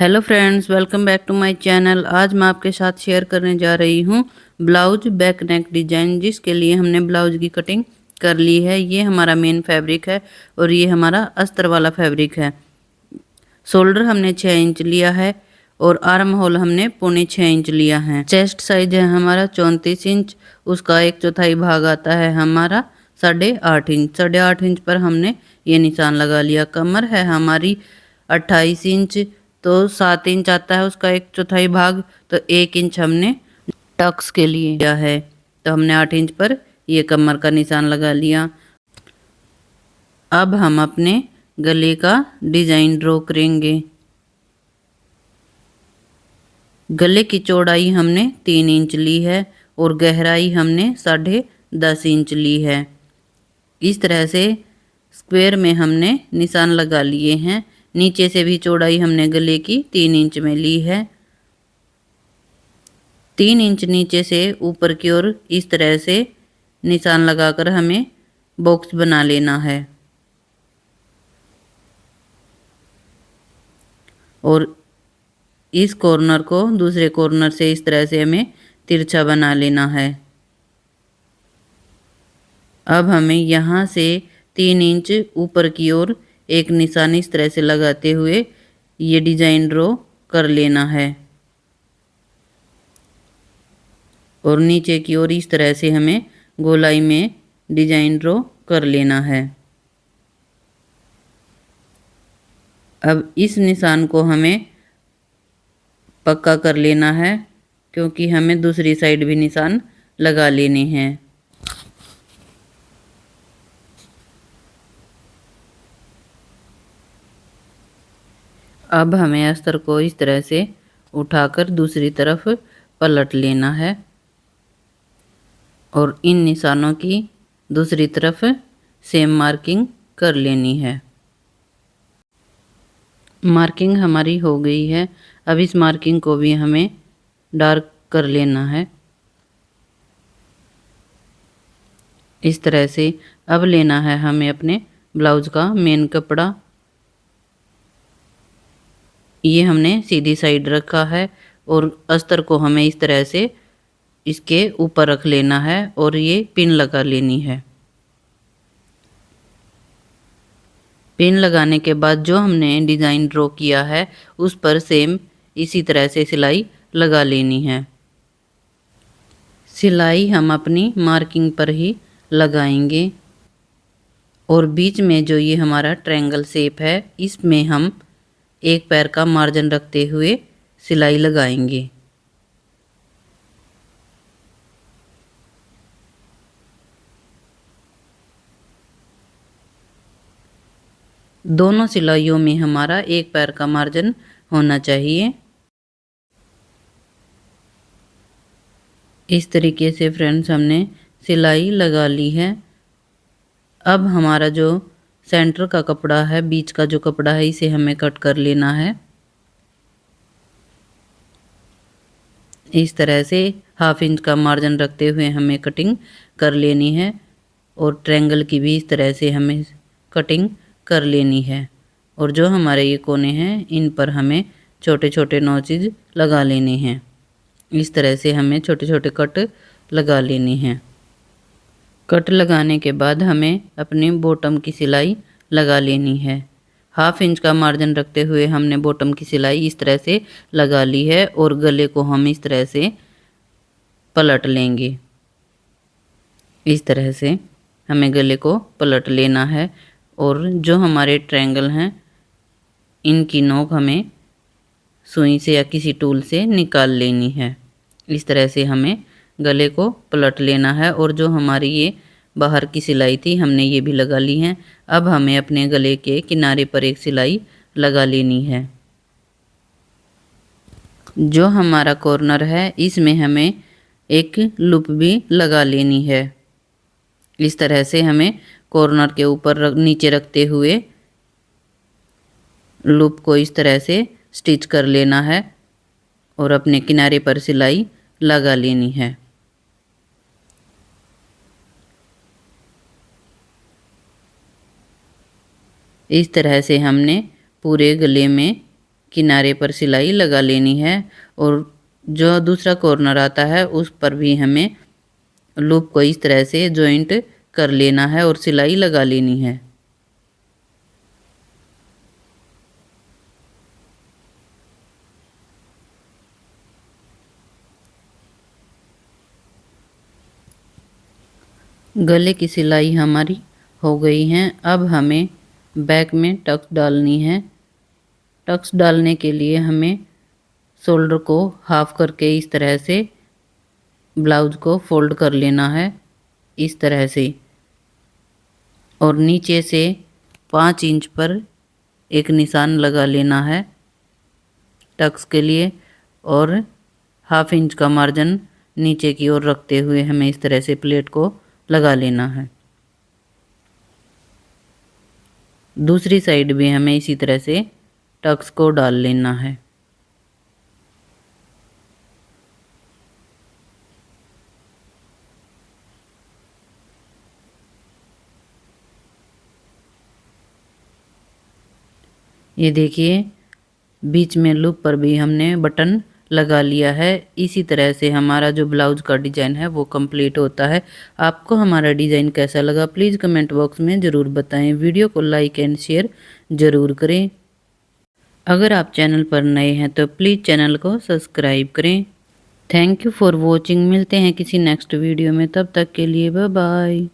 Hello friends, welcome back to my channel. आज मैं आपके साथ शेयर करने जा रही हूँ ब्लाउज बैक नेक डिजाइन, जिसके लिए हमने ब्लाउज की कटिंग कर ली है। ये हमारा मेन फैब्रिक है और ये हमारा अस्तर वाला फैब्रिक है। शोल्डर हमने 6 इंच लिया है और आर्म होल हमने 4.5 इंच लिया है। चेस्ट साइज है हमारा 34 इंच, उसका 1/4 भाग आता है हमारा 8.5 इंच। 8.5 इंच पर हमने ये निशान लगा लिया। कमर है हमारी 28 इंच, तो 7 इंच आता है उसका 1/4 भाग, तो 1 इंच हमने टक्स के लिए लिया है। तो हमने 8 इंच पर ये कमर का निशान लगा लिया। अब हम अपने गले का डिजाइन ड्रॉ करेंगे। गले की चौड़ाई हमने 3 इंच ली है और गहराई हमने 10.5 इंच ली है। इस तरह से स्क्वायर में हमने निशान लगा लिए हैं। नीचे से भी चौड़ाई हमने गले की 3 इंच में ली है। 3 इंच नीचे से ऊपर की ओर इस तरह से निशान लगाकर हमें बॉक्स बना लेना है और इस कॉर्नर को दूसरे कॉर्नर से इस तरह से हमें तिरछा बना लेना है। अब हमें यहाँ से 3 इंच ऊपर की ओर एक निशान इस तरह से लगाते हुए ये डिजाइन ड्रॉ कर लेना है और नीचे की ओर इस तरह से हमें गोलाई में डिजाइन ड्रॉ कर लेना है। अब इस निशान को हमें पक्का कर लेना है, क्योंकि हमें दूसरी साइड भी निशान लगा लेने हैं। अब हमें अस्तर को इस तरह से उठाकर दूसरी तरफ पलट लेना है और इन निशानों की दूसरी तरफ सेम मार्किंग कर लेनी है। मार्किंग हमारी हो गई है। अब इस मार्किंग को भी हमें डार्क कर लेना है। इस तरह से अब लेना है हमें अपने ब्लाउज का मेन कपड़ा। ये हमने सीधी साइड रखा है और अस्तर को हमें इस तरह से इसके ऊपर रख लेना है और ये पिन लगा लेनी है। पिन लगाने के बाद जो हमने डिज़ाइन ड्रॉ किया है उस पर सेम इसी तरह से सिलाई लगा लेनी है। सिलाई हम अपनी मार्किंग पर ही लगाएंगे और बीच में जो ये हमारा ट्रायंगल शेप है इसमें हम एक पैर का मार्जिन रखते हुए सिलाई लगाएंगे। दोनों सिलाइयों में हमारा एक पैर का मार्जिन होना चाहिए। इस तरीके से फ्रेंड्स हमने सिलाई लगा ली है। अब हमारा जो सेंटर का कपड़ा है, बीच का जो कपड़ा है, इसे हमें कट कर लेना है। इस तरह से 1/2 इंच का मार्जिन रखते हुए हमें कटिंग कर लेनी है और ट्रायंगल की भी इस तरह से हमें कटिंग कर लेनी है। और जो हमारे ये कोने हैं इन पर हमें छोटे छोटे नॉचेज लगा लेने हैं। इस तरह से हमें छोटे छोटे कट लगा लेने हैं। कट लगाने के बाद हमें अपनी बॉटम की सिलाई लगा लेनी है। 1/2 इंच का मार्जिन रखते हुए हमने बॉटम की सिलाई इस तरह से लगा ली है और गले को हम इस तरह से पलट लेंगे। इस तरह से हमें गले को पलट लेना है और जो हमारे ट्रायंगल हैं इनकी नोक हमें सुई से या किसी टूल से निकाल लेनी है। इस तरह से हमें गले को पलट लेना है और जो हमारी ये बाहर की सिलाई थी हमने ये भी लगा ली है। अब हमें अपने गले के किनारे पर एक सिलाई लगा लेनी है। जो हमारा कॉर्नर है इसमें हमें एक लूप भी लगा लेनी है। इस तरह से हमें कॉर्नर के ऊपर नीचे रखते हुए लूप को इस तरह से स्टिच कर लेना है और अपने किनारे पर सिलाई लगा लेनी है। इस तरह से हमने पूरे गले में किनारे पर सिलाई लगा लेनी है और जो दूसरा कॉर्नर आता है उस पर भी हमें लूप को इस तरह से जॉइंट कर लेना है और सिलाई लगा लेनी है। गले की सिलाई हमारी हो गई है। अब हमें बैक में टक्स डालनी है। टक्स डालने के लिए हमें शोल्डर को हाफ करके इस तरह से ब्लाउज को फोल्ड कर लेना है इस तरह से, और नीचे से 5 इंच पर एक निशान लगा लेना है टक्स के लिए, और ½ इंच का मार्जिन नीचे की ओर रखते हुए हमें इस तरह से प्लेट को लगा लेना है। दूसरी साइड भी हमें इसी तरह से टक्स को डाल लेना है। ये देखिए बीच में लूप पर भी हमने बटन लगा लिया है। इसी तरह से हमारा जो ब्लाउज का डिज़ाइन है वो कंप्लीट होता है। आपको हमारा डिज़ाइन कैसा लगा प्लीज़ कमेंट बॉक्स में ज़रूर बताएं। वीडियो को लाइक एंड शेयर ज़रूर करें। अगर आप चैनल पर नए हैं तो प्लीज़ चैनल को सब्सक्राइब करें। Thank you for watching. मिलते हैं किसी नेक्स्ट वीडियो में, तब तक के लिए बाय बाय।